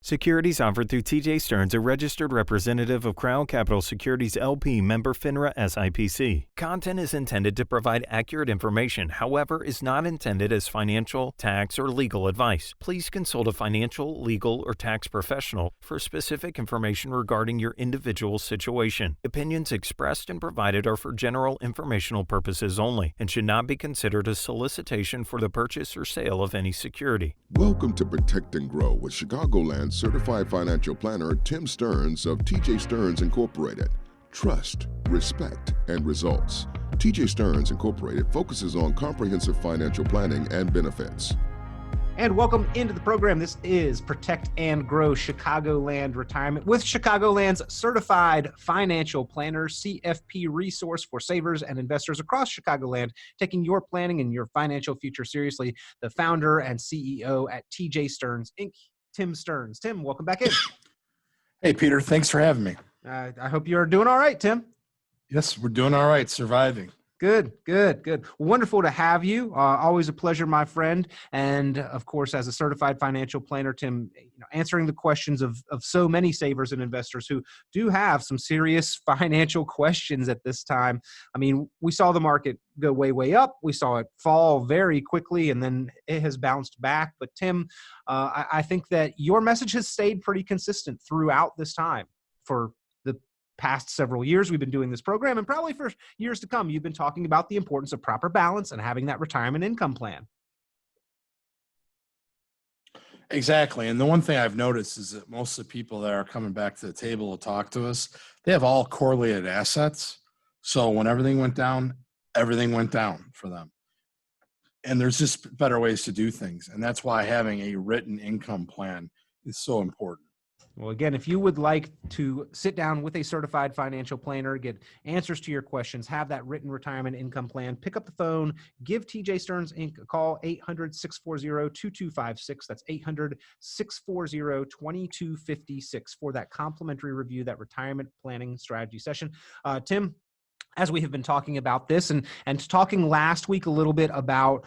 Securities offered through TJ Stearns, a registered representative of Crown Capital Securities LP, member FINRA SIPC. Content is intended to provide accurate information, however, is not intended as financial, tax, or legal advice. Please consult a financial, legal, or tax professional for specific information regarding your individual situation. Opinions expressed and provided are for general informational purposes only and should not be considered a solicitation for the purchase or sale of any security. Welcome to Protect and Grow with ChicagoLand Certified Financial Planner Tim Stearns of TJ Stearns Incorporated. Trust, respect, and results. TJ Stearns Incorporated focuses on comprehensive financial planning and benefits. And welcome into the program. This is Protect and Grow ChicagoLand Retirement with ChicagoLand's Certified Financial Planner, CFP resource for savers and investors across Chicagoland, taking your planning and your financial future seriously. The founder and CEO at TJ Stearns Inc., Tim Stearns. Tim, welcome back in. Hey, Peter. Thanks for having me. I hope you're doing all right, Tim. Yes, we're doing all right, surviving. Good. Wonderful to have you. Always a pleasure, my friend. And of course, as a certified financial planner, Tim, answering the questions of so many savers and investors who do have some serious financial questions at this time. I mean, we saw the market go way up. We saw it fall very quickly, and then it has bounced back. But Tim, I think that your message has stayed pretty consistent throughout this time. For the past several years, we've been doing this program, and probably for years to come, you've been talking about the importance of proper balance and having that retirement income plan. Exactly. And the one thing I've noticed is that most of the people that are coming back to the table to talk to us, they have all correlated assets. So when everything went down for them. And there's just better ways to do things. And that's why having a written income plan is so important. Well, again, if you would like to sit down with a certified financial planner, get answers to your questions, have that written retirement income plan, pick up the phone, give TJ Stearns Inc. a call, 800-640-2256. That's 800-640-2256 for that complimentary review, that retirement planning strategy session. Tim, as we have been talking about this and talking last week a little bit about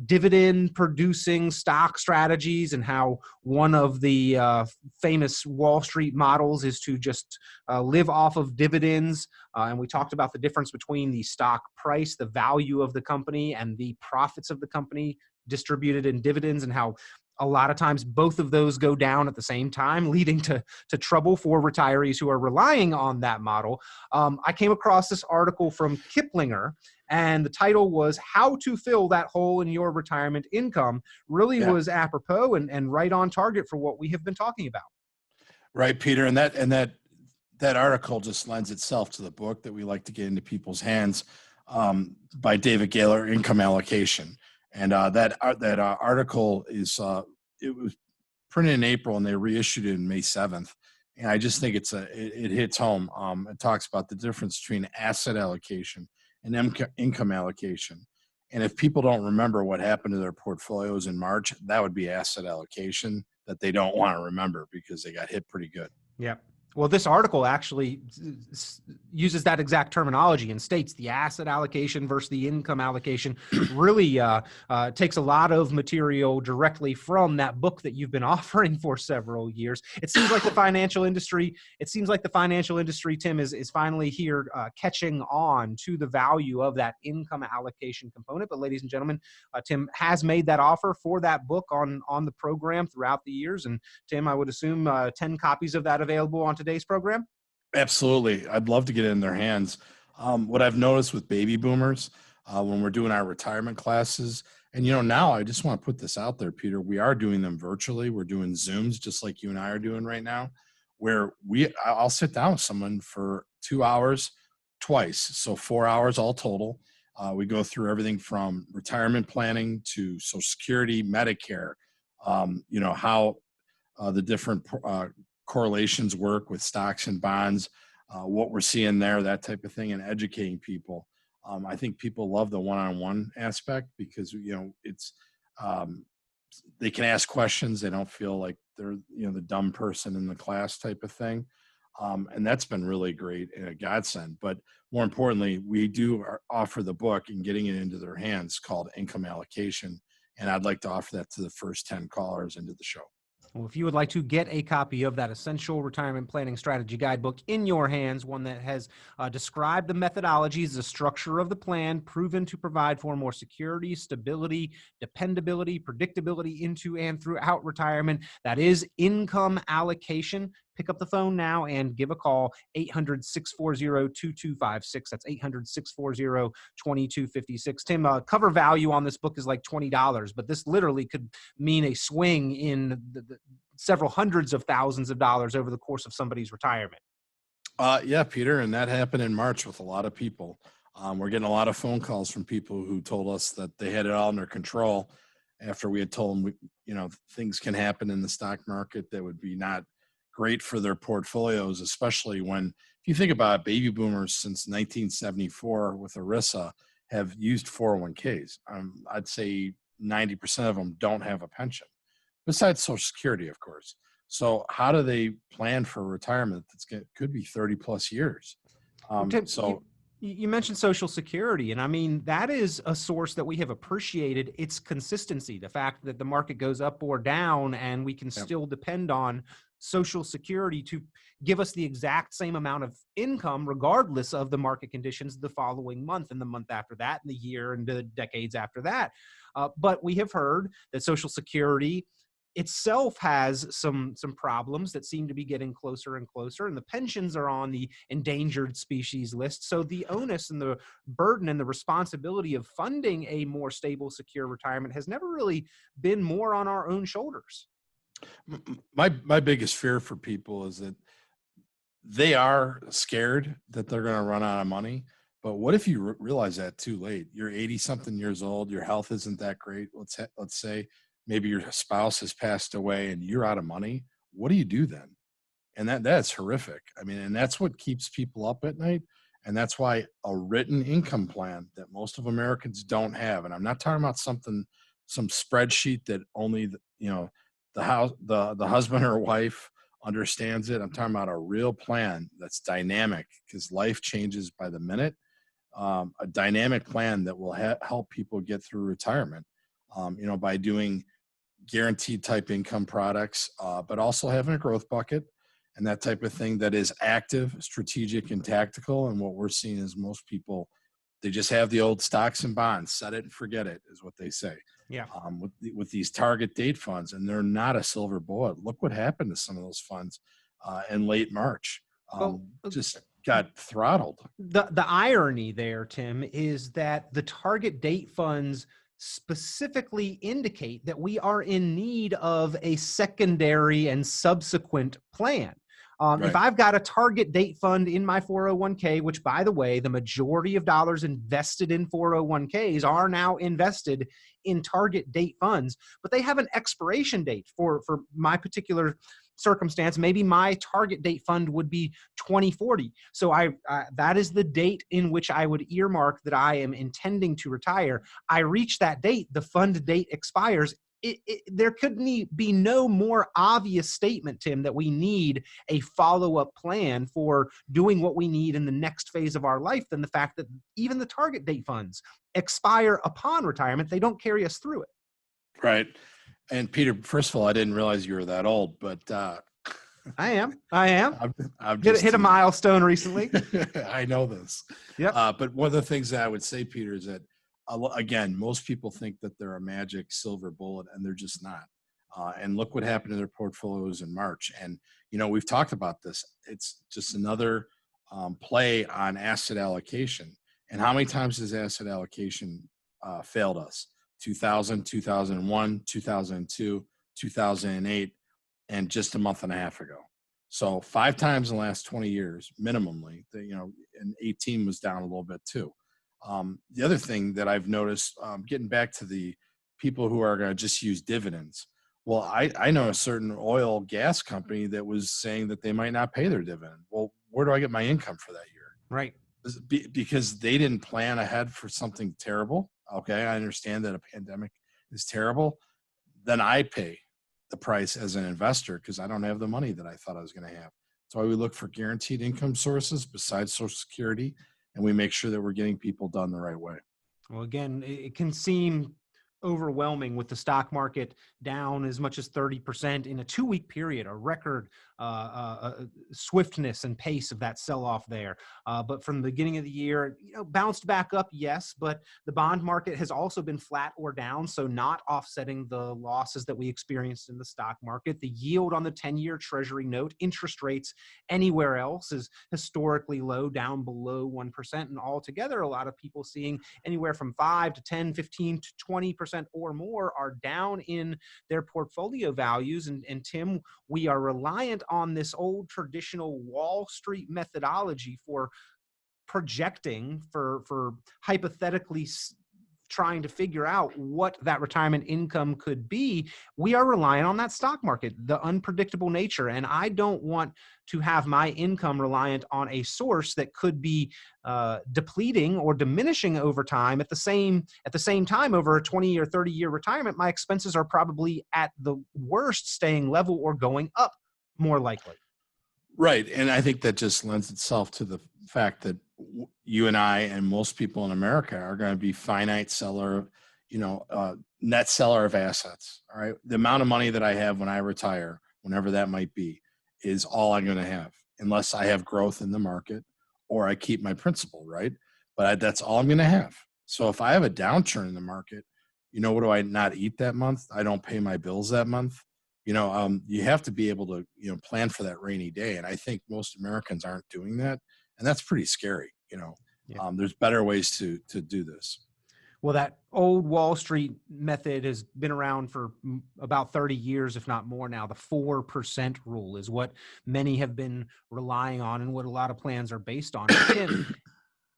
dividend producing stock strategies and how one of the famous Wall Street models is to just live off of dividends. And we talked about the difference between the stock price, the value of the company, and the profits of the company distributed in dividends, and how a lot of times both of those go down at the same time, leading to trouble for retirees who are relying on that model. I came across this article from Kiplinger, and the title was "How to Fill That Hole in Your Retirement Income." Really was apropos and right on target for what we have been talking about. Right, Peter. And that article just lends itself to the book that we like to get into people's hands by David Gaylor, Income Allocation. And that article is it was printed in April, and they reissued it in May 7th. And I just think it hits home. It talks about the difference between asset allocation and income allocation. And if people don't remember what happened to their portfolios in March, that would be asset allocation that they don't want to remember because they got hit pretty good. Yeah. Well, this article actually uses that exact terminology and states the asset allocation versus the income allocation really takes a lot of material directly from that book that you've been offering for several years. It seems like the financial industry, Tim, is finally here catching on to the value of that income allocation component. But ladies and gentlemen, Tim has made that offer for that book on the program throughout the years. And Tim, I would assume 10 copies of that available on today's program? Absolutely. I'd love to get it in their hands. What I've noticed with baby boomers when we're doing our retirement classes, and now I just want to put this out there, Peter, we are doing them virtually. We're doing Zooms just like you and I are doing right now, where I'll sit down with someone for 2 hours twice. So 4 hours all total. We go through everything from retirement planning to Social Security, Medicare, how the different correlations work with stocks and bonds, what we're seeing there, that type of thing, and educating people. I think people love the one-on-one aspect because, it's they can ask questions. They don't feel like they're, the dumb person in the class type of thing. And that's been really great and a godsend. But more importantly, we do offer the book and getting it into their hands called Income Allocation. And I'd like to offer that to the first 10 callers into the show. Well, if you would like to get a copy of that Essential Retirement Planning Strategy Guidebook in your hands, one that has described the methodologies, the structure of the plan, proven to provide for more security, stability, dependability, predictability into and throughout retirement, that is income allocation. Pick up the phone now and give a call, 800-640-2256. That's 800-640-2256. Tim, cover value on this book is like $20, but this literally could mean a swing in the several hundreds of thousands of dollars over the course of somebody's retirement. Yeah, Peter, and that happened in March with a lot of people. We're getting a lot of phone calls from people who told us that they had it all under control after we had told them, things can happen in the stock market that would be not great for their portfolios, especially when, if you think about it, baby boomers since 1974 with ERISA have used 401ks. I'd say 90% of them don't have a pension, besides Social Security, of course. So how do they plan for retirement could be 30 plus years? Tim, you mentioned Social Security, and I mean, that is a source that we have appreciated its consistency, the fact that the market goes up or down and we can still depend on Social Security to give us the exact same amount of income regardless of the market conditions the following month and the month after that and the year and the decades after that. But we have heard that Social Security itself has some problems that seem to be getting closer and closer, and the pensions are on the endangered species list. So the onus and the burden and the responsibility of funding a more stable, secure retirement has never really been more on our own shoulders. My biggest fear for people is that they are scared that they're going to run out of money. But what if you realize that too late? You're 80 something years old. Your health isn't that great. Let's say maybe your spouse has passed away and you're out of money. What do you do then? And that's horrific. I mean, and that's what keeps people up at night. And that's why a written income plan that most of Americans don't have. And I'm not talking about some spreadsheet that only the husband or wife understands it. I'm talking about a real plan that's dynamic, because life changes by the minute. A dynamic plan that will help people get through retirement, by doing guaranteed type income products, but also having a growth bucket and that type of thing that is active, strategic, and tactical. And what we're seeing is most people, they just have the old stocks and bonds, set it and forget it, is what they say. Yeah. With these target date funds, and they're not a silver bullet. Look what happened to some of those funds in late March. Just got throttled. The irony there, Tim, is that the target date funds specifically indicate that we are in need of a secondary and subsequent plan. Right. If I've got a target date fund in my 401k, which, by the way, the majority of dollars invested in 401ks are now invested in target date funds, but they have an expiration date for my particular circumstance. Maybe my target date fund would be 2040. So that is the date in which I would earmark that I am intending to retire. I reach that date, the fund date expires. There could be no more obvious statement, Tim, that we need a follow-up plan for doing what we need in the next phase of our life than the fact that even the target date funds expire upon retirement. They don't carry us through it. Right. And Peter, first of all, I didn't realize you were that old, but I am. I've hit a milestone recently. I know this. Yeah. But one of the things that I would say, Peter, is that again, most people think that they're a magic silver bullet, and they're just not. And look what happened to their portfolios in March. And we've talked about this. It's just another play on asset allocation. And how many times has asset allocation failed us? 2000, 2001, 2002, 2008, and just a month and a half ago. So 5 times in the last 20 years, minimally. And 18 was down a little bit too. The other thing that I've noticed, getting back to the people who are going to just use dividends. Well, I know a certain oil gas company that was saying that they might not pay their dividend. Well, where do I get my income for that year? Right. Because they didn't plan ahead for something terrible. Okay, I understand that a pandemic is terrible. Then I pay the price as an investor because I don't have the money that I thought I was going to have. That's why we look for guaranteed income sources besides Social Security, and we make sure that we're getting people done the right way. Well, again, it can seem overwhelming with the stock market down as much as 30% in a 2-week period, a record swiftness and pace of that sell-off there. But from the beginning of the year, bounced back up, yes, but the bond market has also been flat or down, so not offsetting the losses that we experienced in the stock market. The yield on the 10-year Treasury note, interest rates anywhere else is historically low, down below 1%, and altogether, a lot of people seeing anywhere from 5 to 10, 15 to 20% or more are down in their portfolio values. And Tim, we are reliant on this old traditional Wall Street methodology for projecting, for hypothetically trying to figure out what that retirement income could be. We are relying on that stock market, the unpredictable nature. And I don't want to have my income reliant on a source that could be depleting or diminishing over time. At the same time, over a 20 or 30-year retirement, my expenses are probably at the worst staying level or going up more likely. Right. And I think that just lends itself to the fact that you and I and most people in America are going to be finite seller, net seller of assets. All right. The amount of money that I have when I retire, whenever that might be, is all I'm going to have, unless I have growth in the market or I keep my principal, right? But that's all I'm going to have. So if I have a downturn in the market, what do I not eat that month? I don't pay my bills that month. You have to be able to, plan for that rainy day. And I think most Americans aren't doing that. And that's pretty scary. Yeah. There's better ways to do this. Well, that old Wall Street method has been around for about 30 years, if not more now. The 4% rule is what many have been relying on and what a lot of plans are based on.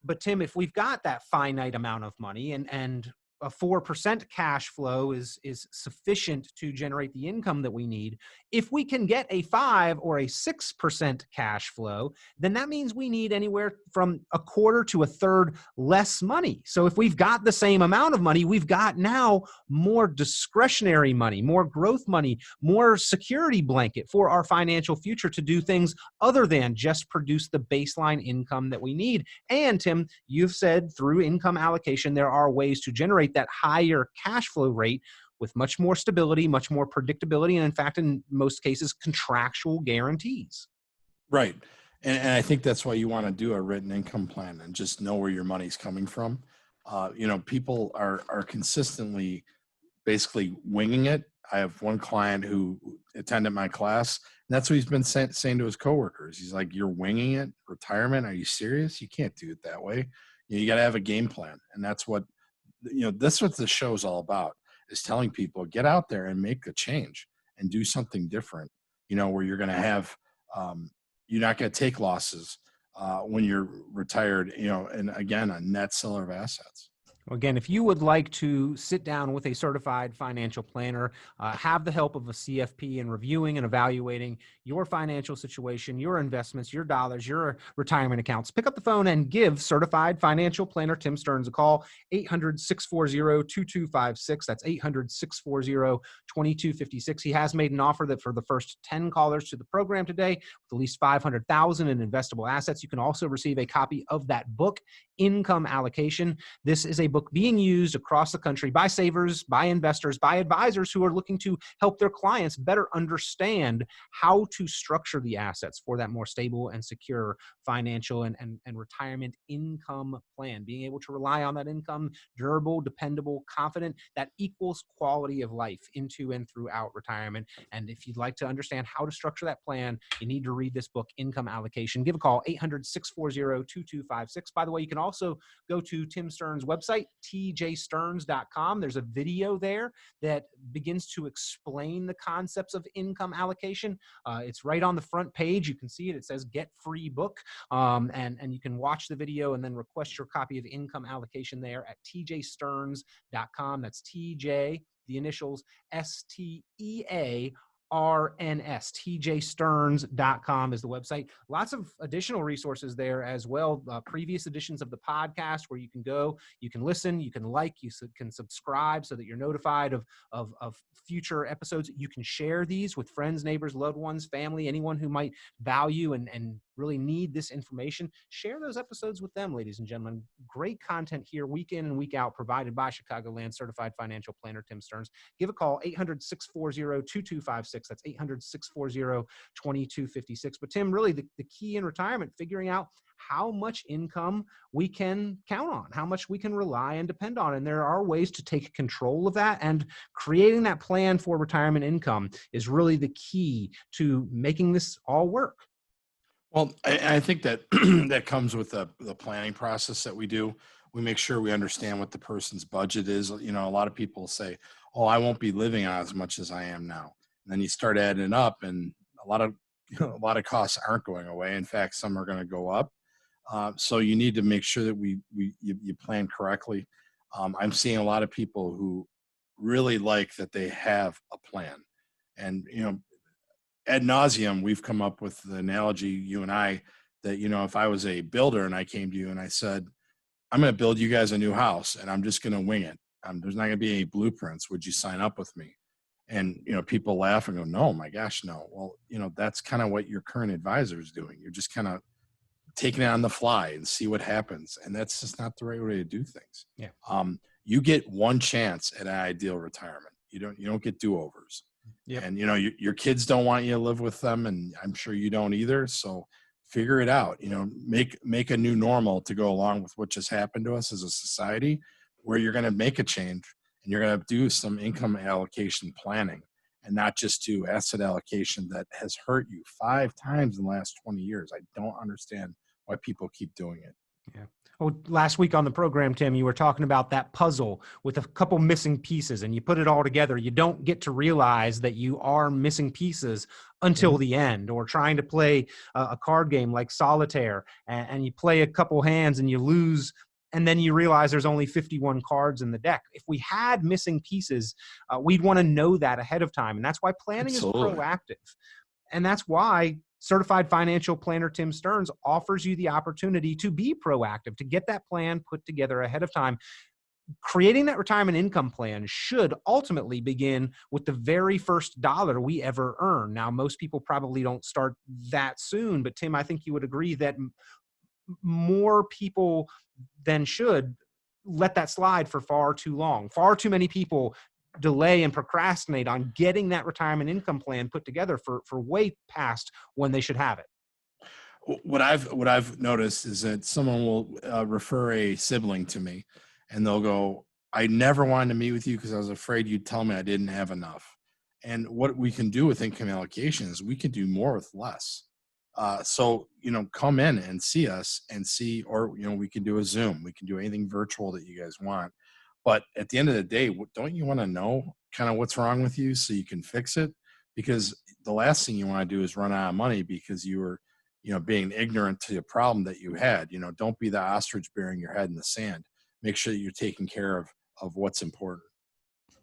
But Tim, if we've got that finite amount of money and a 4% cash flow is sufficient to generate the income that we need. If we can get a 5 or a 6% cash flow, then that means we need anywhere from a quarter to a third less money. So if we've got the same amount of money, we've got now more discretionary money, more growth money, more security blanket for our financial future to do things other than just produce the baseline income that we need. And Tim, you've said through income allocation, there are ways to generate that higher cash flow rate with much more stability, much more predictability, and in fact, in most cases, contractual guarantees. Right. And I think that's why you want to do a written income plan and just know where your money's coming from. People are consistently basically winging it. I have one client who attended my class, and that's what he's been saying to his coworkers. He's like, "You're winging it? Retirement? Are you serious? You can't do it that way. You got to have a game plan." And that's what that's what the show's all about, is telling people, get out there and make a change and do something different, where you're going to have, you're not going to take losses when you're retired, and again, a net seller of assets. Again, if you would like to sit down with a certified financial planner, have the help of a CFP in reviewing and evaluating your financial situation, your investments, your dollars, your retirement accounts, pick up the phone and give certified financial planner Tim Stearns a call, 800-640-2256. That's 800-640-2256. He has made an offer that for the first 10 callers to the program today, with at least $500,000 in investable assets, you can also receive a copy of that book, Income Allocation. This is a book being used across the country by savers, by investors, by advisors who are looking to help their clients better understand how to structure the assets for that more stable and secure financial and retirement income plan. Being able to rely on that income, durable, dependable, confident, that equals quality of life into and throughout retirement. And if you'd like to understand how to structure that plan, you need to read this book, Income Allocation. Give a call, 800-640-2256. By the way, you can also go to Tim Stearns' website, tjstearns.com. There's a video there that begins to explain the concepts of income allocation. It's right on the front page. You can see it. It says get free book. And you can watch the video and then request your copy of Income Allocation there at tjstearns.com. That's TJ, the initials STEA. RNS, tjstearns.com is the website. Lots of additional resources there as well. Previous editions of the podcast where you can go, you can listen, you can like, you can subscribe so that you're notified of future episodes. You can share these with friends, neighbors, loved ones, family, anyone who might value and really need this information, share those episodes with them, ladies and gentlemen. Great content here week in and week out provided by ChicagoLand Certified Financial Planner Tim Stearns. Give a call, 800-640-2256. That's 800-640-2256. But Tim, really the key in retirement, figuring out how much income we can count on, how much we can rely and depend on. And there are ways to take control of that, and creating that plan for retirement income is really the key to making this all work. Well, I think that that comes with the planning process that we do. We make sure we understand what the person's budget is. You know, a lot of people say, "Oh, I won't be living on as much as I am now." And then you start adding it up, and a lot of costs aren't going away. In fact, some are going to go up. So you need to make sure that you plan correctly. I'm seeing a lot of people who really like that they have a plan, and ad nauseum, we've come up with the analogy, you and I, that, if I was a builder and I came to you and I said, I'm going to build you guys a new house and I'm just going to wing it. There's not going to be any blueprints. Would you sign up with me? And, people laugh and go, no, my gosh, no. Well, that's kind of what your current advisor is doing. You're just kind of taking it on the fly and see what happens. And that's just not the right way to do things. Yeah. You get one chance at an ideal retirement. You don't get do-overs. Yep. And your kids don't want you to live with them, and I'm sure you don't either. So figure it out. Make a new normal to go along with what just happened to us as a society, where you're going to make a change and you're going to do some income allocation planning, and not just do asset allocation that has hurt you 5 times in the last 20 years. I don't understand why people keep doing it. Yeah. Well, last week on the program, Tim, you were talking about that puzzle with a couple missing pieces, and you put it all together. You don't get to realize that you are missing pieces until the end, or trying to play a card game like solitaire, and you play a couple hands and you lose, and then you realize there's only 51 cards in the deck. If we had missing pieces, we'd want to know that ahead of time. And that's why planning Absolutely. is proactive. And that's why Certified Financial Planner Tim Stearns offers you the opportunity to be proactive, to get that plan put together ahead of time. Creating that retirement income plan should ultimately begin with the very first dollar we ever earn. Now, most people probably don't start that soon, but Tim, I think you would agree that more people than should let that slide for far too long. Far too many people delay and procrastinate on getting that retirement income plan put together for way past when they should have it. What I've noticed is that someone will refer a sibling to me, and they'll go, I never wanted to meet with you because I was afraid you'd tell me I didn't have enough. And what we can do with income allocation is we can do more with less. So come in and see us and see, or we can do a Zoom, we can do anything virtual that you guys want. But at the end of the day, don't you want to know kind of what's wrong with you so you can fix it? Because the last thing you want to do is run out of money because you were, being ignorant to a problem that you had. Don't be the ostrich burying your head in the sand. Make sure that you're taking care of what's important.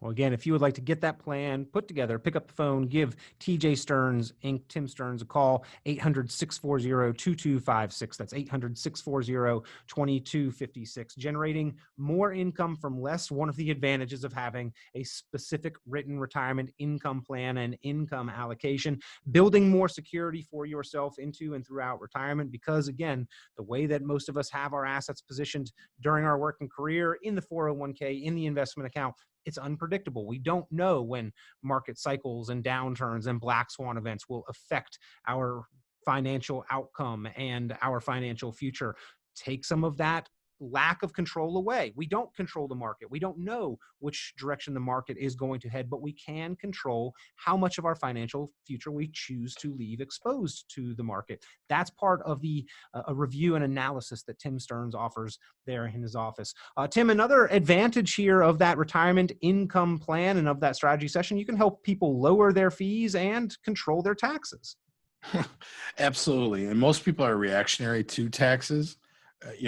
Well, again, if you would like to get that plan put together, pick up the phone, give TJ Stearns, Inc., Tim Stearns, a call, 800-640-2256. That's 800-640-2256. Generating more income from less, one of the advantages of having a specific written retirement income plan and income allocation. Building more security for yourself into and throughout retirement, because, again, the way that most of us have our assets positioned during our working career, in the 401k, in the investment account, it's unpredictable. We don't know when market cycles and downturns and black swan events will affect our financial outcome and our financial future. Take some of that lack of control away. We don't control the market. We don't know which direction the market is going to head, but we can control how much of our financial future we choose to leave exposed to the market. That's part of the a review and analysis that Tim Stearns offers there in his office. Tim, another advantage here of that retirement income plan and of that strategy session, you can help people lower their fees and control their taxes. Absolutely. And most people are reactionary to taxes.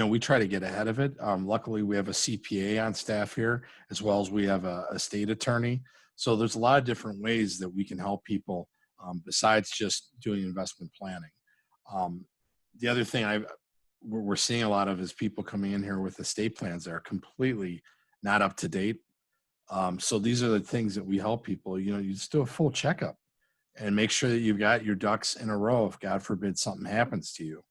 We try to get ahead of it. Luckily, we have a CPA on staff here, as well as we have a state attorney. So there's a lot of different ways that we can help people besides just doing investment planning. The other thing we're seeing a lot of is people coming in here with estate plans that are completely not up to date. So these are the things that we help people. You just do a full checkup and make sure that you've got your ducks in a row if God forbid something happens to you.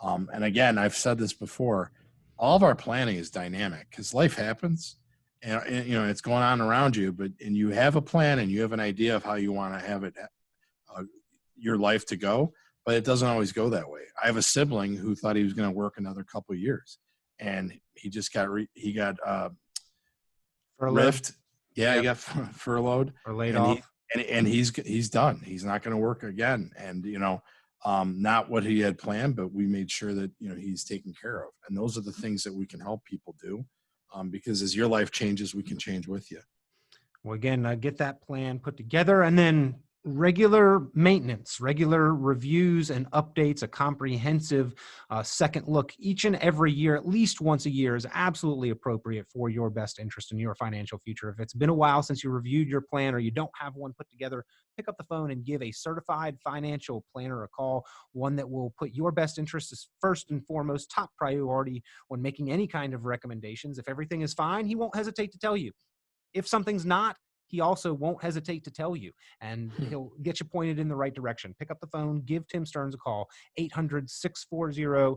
And again, I've said this before, all of our planning is dynamic because life happens and it's going on around you, and you have a plan and you have an idea of how you want to have it, your life to go, but it doesn't always go that way. I have a sibling who thought he was going to work another couple of years, and he just got riffed. Yeah, he got furloughed or laid off. And he's done. He's not going to work again. And, not what he had planned, but we made sure that, he's taken care of. And those are the things that we can help people do, because as your life changes, we can change with you. Well, again, get that plan put together, and then regular maintenance, regular reviews and updates, a comprehensive second look each and every year, at least once a year, is absolutely appropriate for your best interest in your financial future. If it's been a while since you reviewed your plan or you don't have one put together, pick up the phone and give a certified financial planner a call, one that will put your best interest as first and foremost, top priority when making any kind of recommendations. If everything is fine, he won't hesitate to tell you. If something's not, he also won't hesitate to tell you, and he'll get you pointed in the right direction. Pick up the phone, give Tim Stearns a call, 800-640-2256.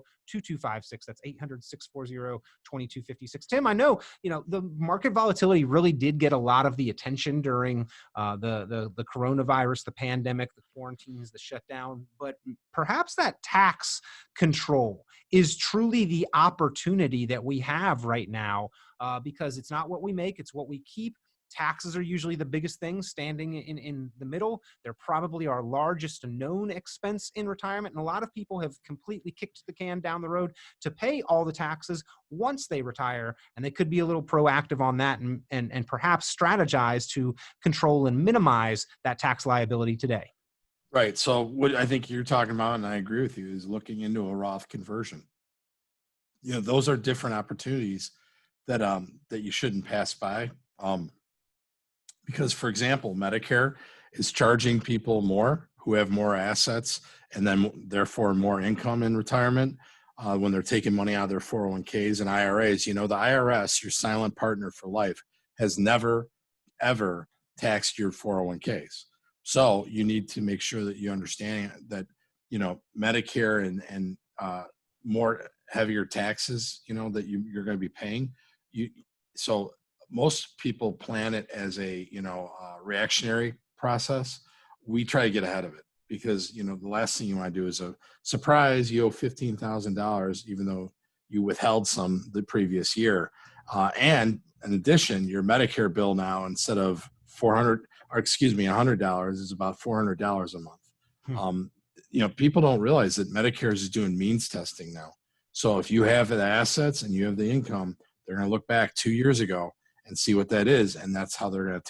That's 800-640-2256. Tim, I know, the market volatility really did get a lot of the attention during the coronavirus, the pandemic, the quarantines, the shutdown, but perhaps that tax control is truly the opportunity that we have right now, because it's not what we make, it's what we keep. Taxes are usually the biggest thing standing in the middle. They're probably our largest known expense in retirement. And a lot of people have completely kicked the can down the road to pay all the taxes once they retire. And they could be a little proactive on that and perhaps strategize to control and minimize that tax liability today. Right. So what I think you're talking about, and I agree with you, is looking into a Roth conversion. Those are different opportunities that you shouldn't pass by. Because, for example, Medicare is charging people more who have more assets and then therefore more income in retirement when they're taking money out of their 401ks and IRAs. The IRS, your silent partner for life, has never, ever taxed your 401ks. So you need to make sure that you understand that, Medicare and more heavier taxes, that you're going to be paying. So most people plan it as a reactionary process. We try to get ahead of it because the last thing you want to do is a surprise. You owe $15,000 even though you withheld some the previous year, and in addition, your Medicare bill now instead of $100 is about $400 a month. People don't realize that Medicare is doing means testing now. So if you have the assets and you have the income, they're going to look back 2 years ago and see what that is, and that's how they're going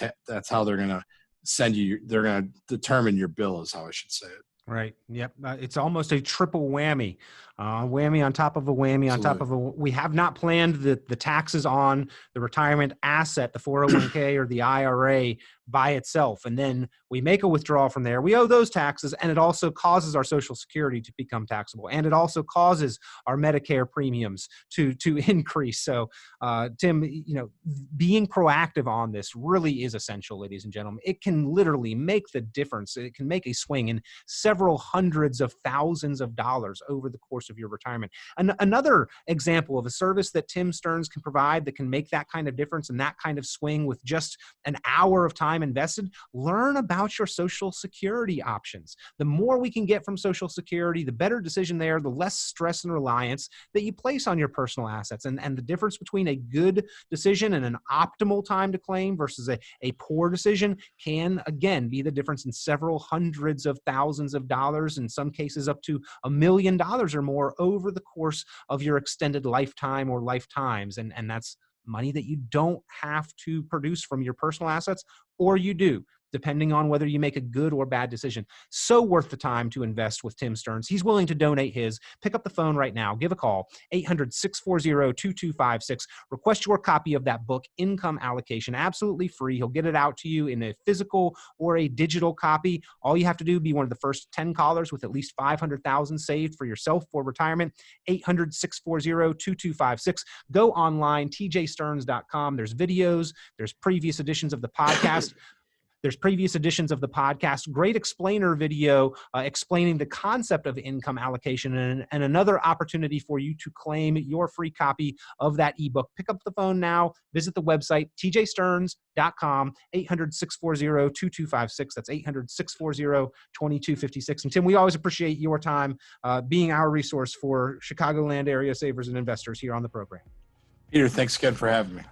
to send you. They're going to determine your bill, is how I should say it. Right. Yep. It's almost a triple whammy. Whammy on top of a whammy. Absolutely. On top of a. We have not planned the taxes on the retirement asset, the 401k or the IRA by itself, and then we make a withdrawal from there. We owe those taxes, and it also causes our Social Security to become taxable, and it also causes our Medicare premiums to increase. So, Tim, being proactive on this really is essential, ladies and gentlemen. It can literally make the difference. It can make a swing in several hundreds of thousands of dollars over the course of your retirement. Another example of a service that Tim Stearns can provide that can make that kind of difference and that kind of swing with just an hour of time invested, learn about your Social Security options. The more we can get from Social Security, the better decision there, the less stress and reliance that you place on your personal assets. And the difference between a good decision and an optimal time to claim versus a poor decision can, again, be the difference in several hundreds of thousands of dollars, in some cases up to $1 million or more over the course of your extended lifetime or lifetimes. And that's money that you don't have to produce from your personal assets, or you do, depending on whether you make a good or bad decision. So worth the time to invest with Tim Stearns. He's willing to donate his. Pick up the phone right now. Give a call, 800-640-2256. Request your copy of that book, Income Allocation, absolutely free. He'll get it out to you in a physical or a digital copy. All you have to do, be one of the first 10 callers with at least $500,000 saved for yourself for retirement, 800-640-2256. Go online, tjstearns.com. There's videos. There's previous editions of the podcast. There's previous editions of the podcast, great explainer video explaining the concept of income allocation, and another opportunity for you to claim your free copy of that ebook. Pick up the phone now, visit the website, tjstearns.com, 800-640-2256. That's 800-640-2256. And Tim, we always appreciate your time being our resource for Chicagoland area savers and investors here on the program. Peter, thanks again for having me.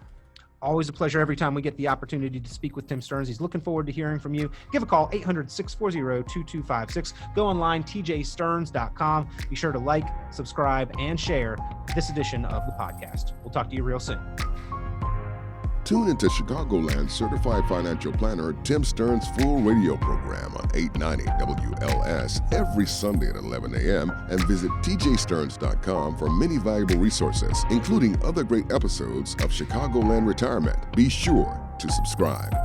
Always a pleasure every time we get the opportunity to speak with Tim Stearns. He's looking forward to hearing from you. Give a call, 800-640-2256. Go online, tjstearns.com. Be sure to like, subscribe, and share this edition of the podcast. We'll talk to you real soon. Tune into ChicagoLand Certified Financial Planner Tim Stearns' full radio program on 890 WLS every Sunday at 11 a.m. and visit tjstearns.com for many valuable resources, including other great episodes of ChicagoLand Retirement. Be sure to subscribe.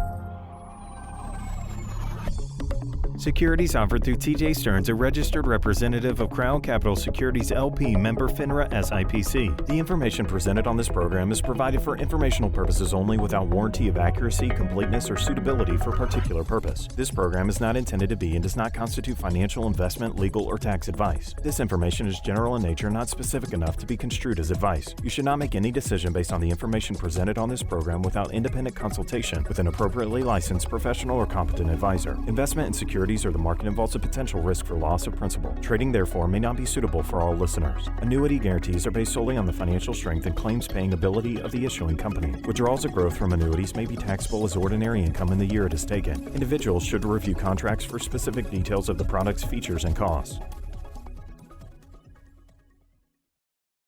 Securities offered through TJ Stearns, a registered representative of Crown Capital Securities LP, member FINRA SIPC. The information presented on this program is provided for informational purposes only without warranty of accuracy, completeness, or suitability for particular purpose. This program is not intended to be and does not constitute financial, investment, legal, or tax advice. This information is general in nature, not specific enough to be construed as advice. You should not make any decision based on the information presented on this program without independent consultation with an appropriately licensed professional or competent advisor. Investment in securities or the market involves a potential risk for loss of principal. Trading, therefore, may not be suitable for all listeners. Annuity guarantees are based solely on the financial strength and claims-paying ability of the issuing company. Withdrawals of growth from annuities may be taxable as ordinary income in the year it is taken. Individuals should review contracts for specific details of the product's features and costs.